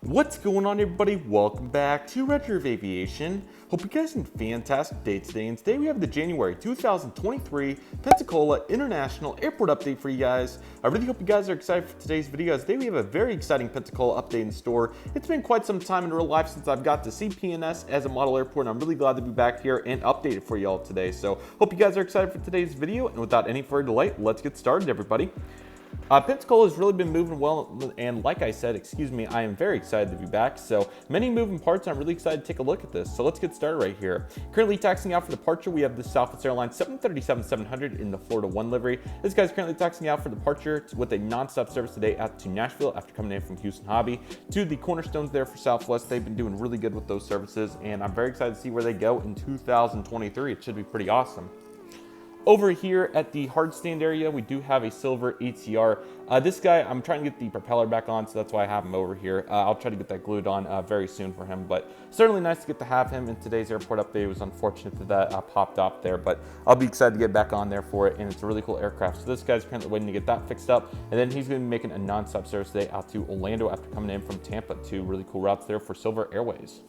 What's going on, everybody? Welcome back to Redriveraviation. Hope you guys had a fantastic day today. And today we have the January 2023 Pensacola International Airport update for you guys. I really hope you guys are excited for today's video. Today we have a very exciting Pensacola update in store. It's been quite some time in real life since I've got to see PNS as a model airport, and I'm really glad to be back here and update it for you all today. So hope you guys are excited for today's video. And without any further delay, let's get started, everybody. Pensacola has really been moving well, and like I said, I am very excited to be back. So many moving parts, and I'm really excited to take a look at this. So let's get started right here. Currently taxiing out for departure, we have the Southwest Airlines 737-700 in the Florida 1 livery. This guy's currently taxiing out for departure with a non-stop service today out to Nashville after coming in from Houston Hobby. To the cornerstones there for Southwest, they've been doing really good with those services, and I'm very excited to see where they go in 2023. It should be pretty awesome. Over here at the hard stand area, we do have a silver ATR. This guy, I'm trying to get the propeller back on, so that's why I have him over here. I'll try to get that glued on very soon for him, but certainly nice to get to have him in today's airport update. It was unfortunate that that popped off there, but I'll be excited to get back on there for it, and it's a really cool aircraft. So this guy's currently waiting to get that fixed up, and then he's going to be making a non-stop service today out to Orlando after coming in from Tampa. Two really cool routes there for Silver Airways.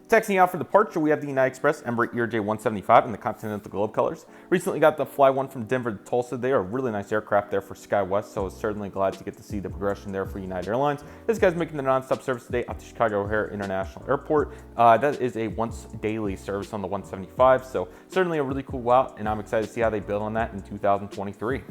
Taxiing out for departure, we have the United Express Embraer ERJ-175 in the Continental Globe colors. Recently got the Fly One from Denver to Tulsa. They are a really nice aircraft there for SkyWest, so I was certainly glad to get to see the progression there for United Airlines. This guy's making the non-stop service today out to Chicago O'Hare International Airport. That is a once daily service on the 175, so certainly a really cool route, and I'm excited to see how they build on that in 2023.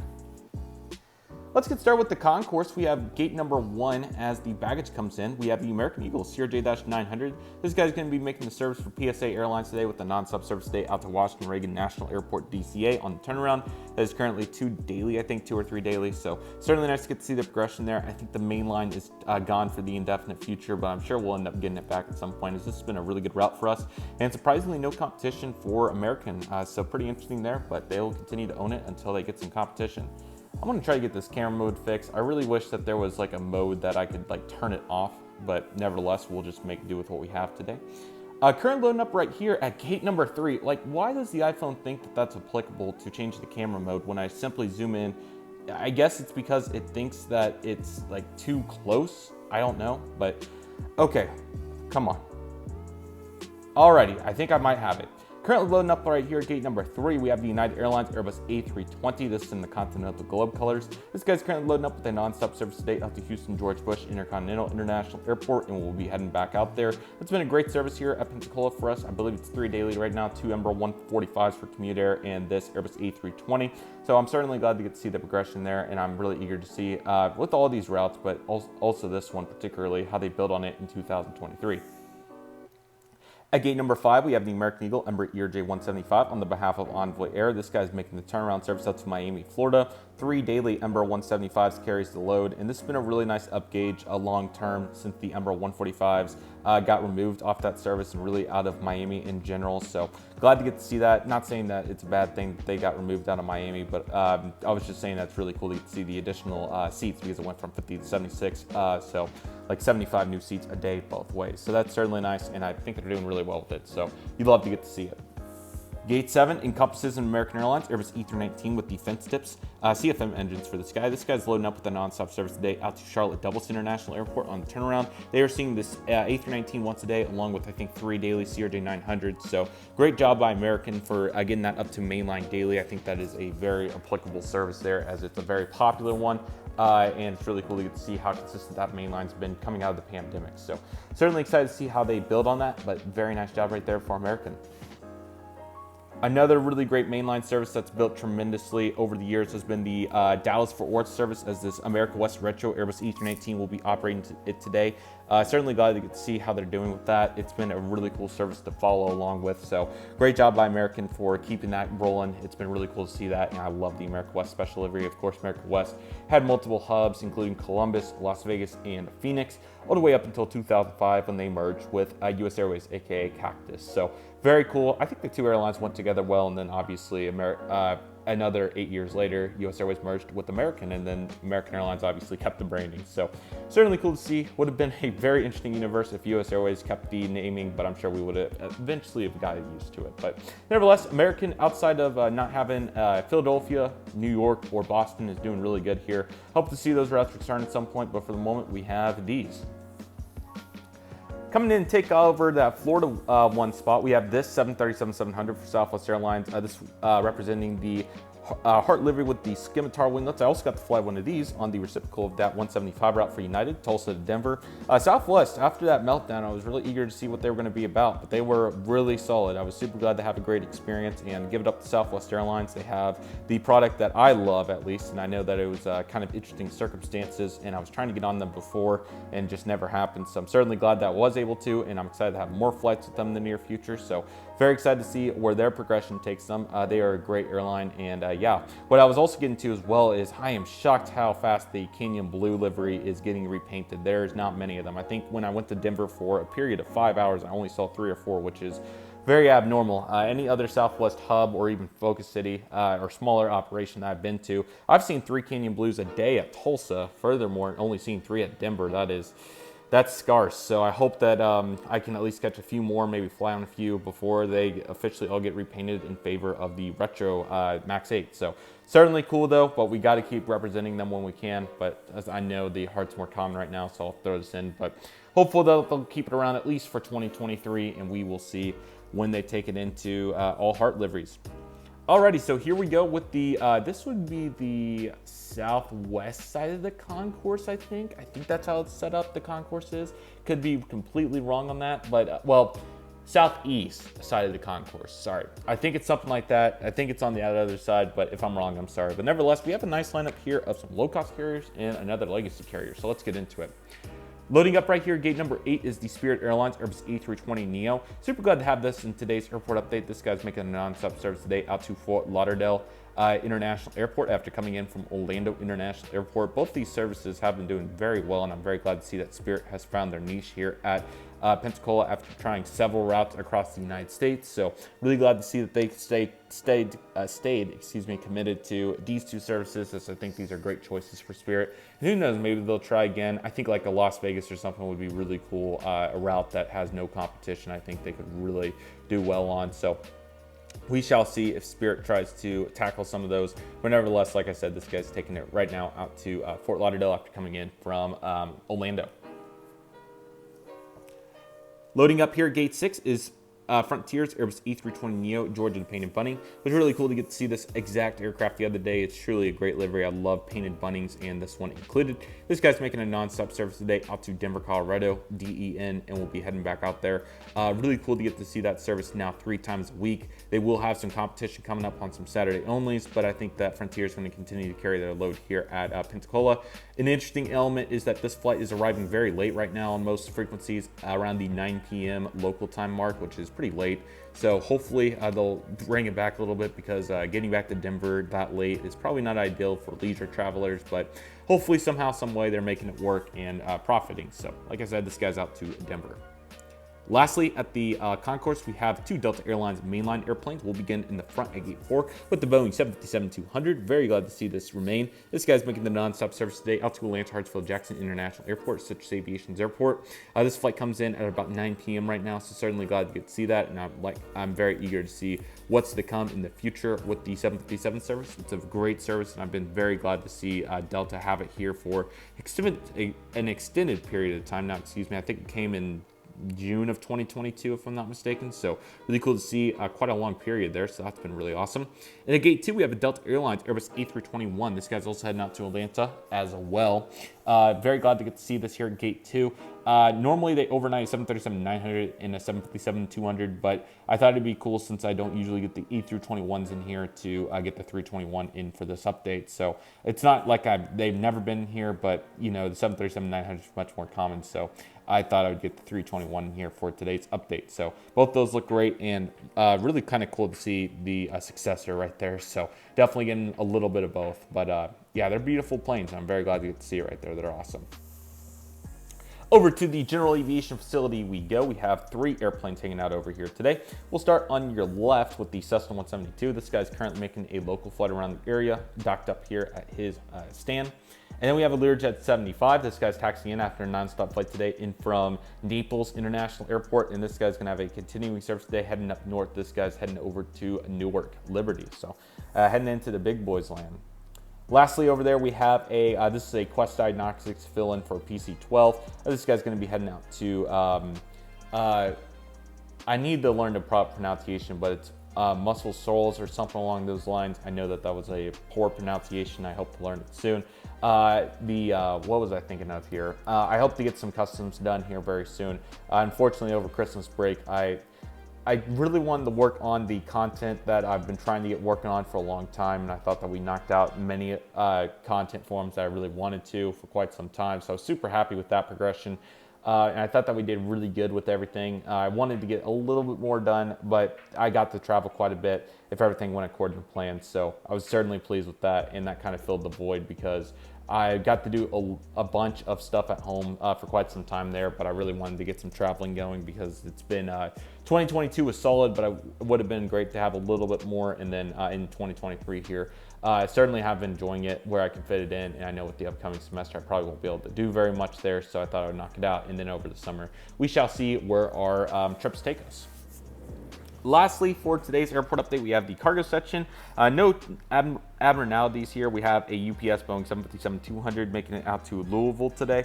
Let's get started with the concourse. We have gate number 1 as the baggage comes in. We have the American Eagle CRJ-900. This guy's going to be making the service for PSA Airlines today with a non-stop service today out to Washington Reagan National Airport DCA on the turnaround. That is currently 2 daily, I think 2 or 3 daily. So certainly nice to get to see the progression there. I think the main line is gone for the indefinite future, but I'm sure we'll end up getting it back at some point, as this has been a really good route for us. And surprisingly, no competition for American. So pretty interesting there, but they will continue to own it until they get some competition. I'm going to try to get this camera mode fixed. I really wish that there was like a mode that I could like turn it off, but nevertheless, we'll just make do with what we have today. Currently loading up right here at gate number 3. Like, why does the iPhone think that that's applicable to change the camera mode when I simply zoom in? I guess it's because it thinks that it's like too close. I don't know, but okay, come on. Alrighty, I think I might have it. Currently loading up right here at gate number 3, we have the United Airlines Airbus A320. This is in the Continental Globe colors. This guy's currently loading up with a non-stop service today out to Houston George Bush Intercontinental International Airport, and we'll be heading back out there. It's been a great service here at Pensacola for us. I believe it's 3 daily right now, 2 Embraer 145s for Commute Air and this Airbus A320. So I'm certainly glad to get to see the progression there, and I'm really eager to see with all these routes, but also this one particularly, how they build on it in 2023. At gate number 5, we have the American Eagle Embraer ERJ-175 on the behalf of Envoy Air. This guy's making the turnaround service out to Miami, Florida. 3 daily Embraer 175s carries the load, and this has been a really nice up gauge long term since the Embraer 145s got removed off that service and really out of Miami in general. So glad to get to see that. Not saying that it's a bad thing that they got removed out of Miami, but I was just saying that's really cool to see the additional seats, because it went from 50 to 76. So like 75 new seats a day both ways. So that's certainly nice, and I think they're doing really well with it. So you'd love to get to see it. Gate 7 encompasses an American Airlines Airbus E319 with defense tips, CFM engines for this guy. This guy's loading up with a non-stop service today out to Charlotte Dulles International Airport on the turnaround. They are seeing this A319 once a day, along with I think 3 daily CRJ-900. So great job by American for getting that up to mainline daily. I think that is a very applicable service there, as it's a very popular one. And it's really cool to get to see how consistent that mainline's been coming out of the pandemic. So certainly excited to see how they build on that, but very nice job right there for American. Another really great mainline service that's built tremendously over the years has been the Dallas-Fort Worth service, as this America West Retro Airbus E319 will be operating it today. Certainly glad to get to see how they're doing with that. It's been a really cool service to follow along with. So great job by American for keeping that rolling. It's been really cool to see that, and I love the America West special livery. Of course, America West had multiple hubs, including Columbus, Las Vegas, and Phoenix, all the way up until 2005 when they merged with US Airways, aka Cactus. So very cool. I think the two airlines went together well, and then obviously another 8 years later, US Airways merged with American, and then American Airlines obviously kept the branding. So certainly cool to see. Would have been a very interesting universe if US Airways kept the naming, but I'm sure we would have eventually have gotten used to it. But nevertheless, American, outside of not having Philadelphia, New York, or Boston, is doing really good here. Hope to see those routes return at some point, but for the moment, we have these. Coming in to take over that Florida one spot, we have this 737-700 for Southwest Airlines. This representing the Heart livery with the scimitar winglets. I also got to fly one of these on the reciprocal of that 175 route for United, Tulsa to Denver. Southwest, after that meltdown, I was really eager to see what they were going to be about, but they were really solid. I was super glad to have a great experience and give it up to Southwest Airlines. They have the product that I love, at least, and I know that it was kind of interesting circumstances, and I was trying to get on them before and just never happened. So I'm certainly glad that I was able to, and I'm excited to have more flights with them in the near future. So very excited to see where their progression takes them. They are a great airline, and yeah, what I was also getting to as well is I am shocked how fast the Canyon Blue livery is getting repainted. There's not many of them. I think when I went to Denver for a period of 5 hours, I only saw 3 or 4, which is very abnormal. Any other Southwest hub or even Focus City or smaller operation that I've been to, I've seen 3 Canyon Blues a day at Tulsa. Furthermore, only seen 3 at Denver. That's scarce. So I hope that I can at least catch a few more, maybe fly on a few before they officially all get repainted in favor of the retro Max 8. So certainly cool though, but we got to keep representing them when we can. But as I know, the Heart's more common right now, so I'll throw this in. But hopefully they'll keep it around at least for 2023, and we will see when they take it into all Heart liveries. Alrighty, so here we go with the, this would be the southwest side of the concourse, I think. I think that's how it's set up, the concourse is. Could be completely wrong on that, but, well, southeast side of the concourse, sorry. I think it's something like that. I think it's on the other side, but if I'm wrong, I'm sorry. But nevertheless, we have a nice lineup here of some low-cost carriers and another legacy carrier, so let's get into it. Loading up right here, gate number 8 is the Spirit Airlines Airbus A320neo. Super glad to have this in today's airport update. This guy's making a non-stop service today out to Fort Lauderdale International Airport after coming in from Orlando International Airport. Both these services have been doing very well, and I'm very glad to see that Spirit has found their niche here at Pensacola after trying several routes across the United States. So really glad to see that they stayed committed to these 2 services, as I think these are great choices for Spirit. And who knows, maybe they'll try again. I think like a Las Vegas or something would be really cool, a route that has no competition. I think they could really do well on. So we shall see if Spirit tries to tackle some of those. But nevertheless, like I said, this guy's taking it right now out to Fort Lauderdale after coming in from Orlando. Loading up here, gate 6 is Frontier's Airbus A320neo Georgia to Painted Bunning. It was really cool to get to see this exact aircraft the other day. It's truly a great livery. I love painted bunnings, and this one included. This guy's making a non-stop service today out to Denver, Colorado, DEN, and we'll be heading back out there. Really cool to get to see that service now 3 times a week. They will have some competition coming up on some Saturday onlys, but I think that Frontier is going to continue to carry their load here at Pensacola. An interesting element is that this flight is arriving very late right now on most frequencies, around the 9 p.m. local time mark, which is pretty late. So hopefully they'll bring it back a little bit, because getting back to Denver that late is probably not ideal for leisure travelers, but hopefully somehow, some way they're making it work and profiting. So like I said, this guy's out to Denver. Lastly, at the concourse, we have 2 Delta Airlines mainline airplanes. We'll begin in the front at gate 4 with the Boeing 757-200. Very glad to see this remain. This guy's making the non-stop service today out to Atlanta Hartsfield Jackson International Airport, Citrus Aviation's airport. This flight comes in at about 9 p.m. right now, so certainly glad to get to see that. And I'm very eager to see what's to come in the future with the 757 service. It's a great service, and I've been very glad to see Delta have it here for an extended period of time now. Excuse me, I think it came in June of 2022, if I'm not mistaken. So really cool to see quite a long period there. So that's been really awesome. And at gate 2, we have a Delta Airlines Airbus A321. This guy's also heading out to Atlanta as well. Very glad to get to see this here at gate 2. Normally they overnight a 737-900 and a 757-200, but I thought it'd be cool, since I don't usually get the A321s in here, to get the 321 in for this update. So it's not like they've never been here, but you know, the 737-900 is much more common. So I thought I would get the 321 in here for today's update. So both those look great, and really kind of cool to see the successor right there. So definitely getting a little bit of both. But yeah, they're beautiful planes. I'm very glad to get to see it right there. They're awesome. Over to the general aviation facility we go. We have 3 airplanes hanging out over here today. We'll start on your left with the Cessna 172. This guy's currently making a local flight around the area, docked up here at his stand. And then we have a Learjet 75. This guy's taxiing in after a non-stop flight today in from Naples International Airport. And this guy's gonna have a continuing service today heading up north. This guy's heading over to Newark Liberty. So heading into the big boys land. Lastly, over there we have this is a Quest Diagnostics fill-in for PC-12. This guy's going to be heading out to, I need to learn the proper pronunciation, but it's Muscle Souls or something along those lines. I know that that was a poor pronunciation. I hope to learn it soon. What was I thinking of here? I hope to get some customs done here very soon. Unfortunately, over Christmas break, I really wanted to work on the content that I've been trying to get working on for a long time, and I thought that we knocked out many content forms that I really wanted to for quite some time. So I was super happy with that progression, and I thought that we did really good with everything. I wanted to get a little bit more done, but I got to travel quite a bit if everything went according to plan. So I was certainly pleased with that, and that kind of filled the void because I got to do a bunch of stuff at home for quite some time there, but I really wanted to get some traveling going because it's been 2022 was solid, but it would have been great to have a little bit more. And then in 2023 here, I certainly have been enjoying it where I can fit it in. And I know with the upcoming semester, I probably won't be able to do very much there. So I thought I would knock it out. And then over the summer, we shall see where our trips take us. Lastly, for today's airport update, we have the cargo section. No abnormalities here. We have a UPS Boeing 757-200 making it out to Louisville today.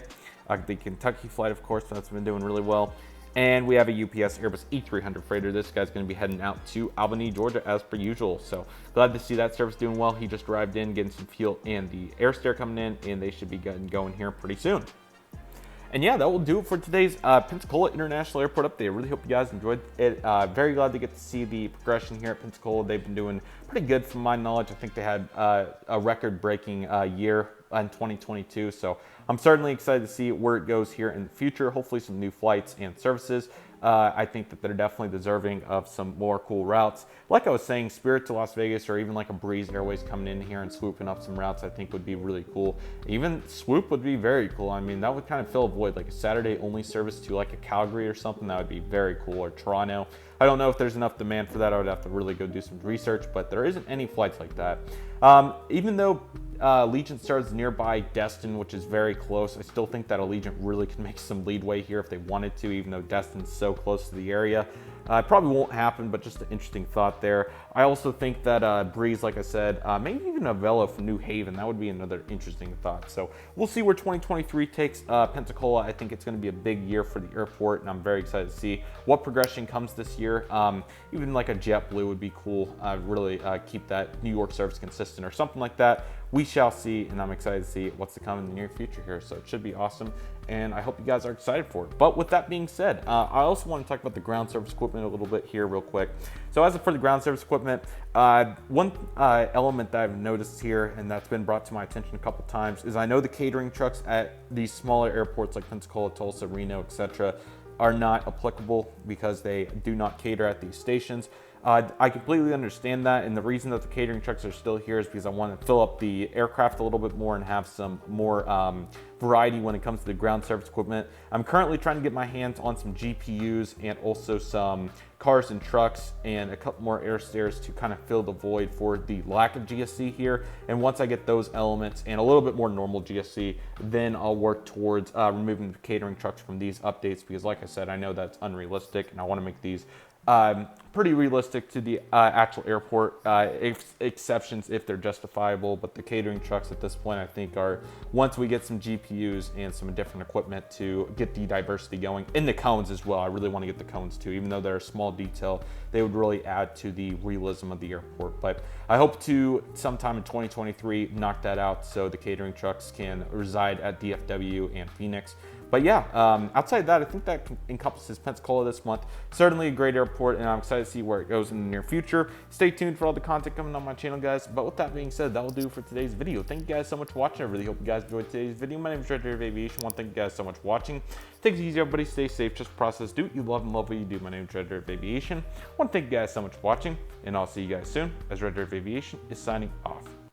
The Kentucky flight, of course, that's been doing really well. And we have a UPS Airbus A300 freighter. This guy's going to be heading out to Albany, Georgia, as per usual. So glad to see that service doing well. He just arrived in, getting some fuel and the air stair coming in, and they should be getting going here pretty soon. And yeah, that will do it for today's Pensacola International Airport update. I really hope you guys enjoyed it. Very glad to get to see the progression here at Pensacola. They've been doing pretty good from my knowledge. I think they had a record-breaking year in 2022. So I'm certainly excited to see where it goes here in the future. Hopefully some new flights and services. I think that they're definitely deserving of some more cool routes. Like I was saying, Spirit to Las Vegas or even like a Breeze Airways coming in here and swooping up some routes I think would be really cool. Even Swoop would be very cool. I mean, that would kind of fill a void, like a Saturday only service to like a Calgary or something. That would be very cool, or Toronto. I don't know if there's enough demand for that. I would have to really go do some research, but there isn't any flights like that. Even though Allegiant starts nearby Destin, which is very close, I still think that Allegiant really can make some leadway here if they wanted to, even though Destin's so close to the area. It probably won't happen, but just an interesting thought there. I also think that Breeze, like I said, maybe even a Velo from New Haven, that would be another interesting thought. So we'll see where 2023 takes Pensacola. I think it's going to be a big year for the airport, and I'm very excited to see what progression comes this year. Even like a JetBlue would be cool. Really keep that New York service consistent or something like that. We shall see, and I'm excited to see what's to come in the near future here. So it should be awesome, and I hope you guys are excited for it. But with that being said, I also want to talk about the ground service equipment a little bit here real quick. So as for the ground service equipment, one element that I've noticed here, and that's been brought to my attention a couple times, is I know the catering trucks at these smaller airports like Pensacola, Tulsa, Reno, etc. are not applicable because they do not cater at these stations. I completely understand that, and the reason that the catering trucks are still here is because I want to fill up the aircraft a little bit more and have some more variety when it comes to the ground service equipment. I'm currently trying to get my hands on some GPUs and also some cars and trucks and a couple more air stairs to kind of fill the void for the lack of GSC here. And once I get those elements and a little bit more normal GSC, then I'll work towards removing the catering trucks from these updates, because like I said, I know that's unrealistic, and I want to make these pretty realistic to the actual airport, exceptions if they're justifiable. But the catering trucks at this point, I think, are, once we get some GPUs and some different equipment to get the diversity going, in the cones as well. I really want to get the cones too, even though they're a small detail, they would really add to the realism of the airport. But I hope to sometime in 2023 knock that out so the catering trucks can reside at DFW and Phoenix. But yeah, outside of that, I think that encompasses Pensacola this month. Certainly a great airport, and I'm excited to see where it goes in the near future. Stay tuned for all the content coming on my channel, guys. But with that being said, that will do for today's video. Thank you guys so much for watching. I really hope you guys enjoyed today's video. My name is Redriveraviation. I want to thank you guys so much for watching. Take it easy, everybody. Stay safe. Just process. Do what you love and love what you do. My name is Redriveraviation. I want to thank you guys so much for watching, and I'll see you guys soon as Redriveraviation is signing off.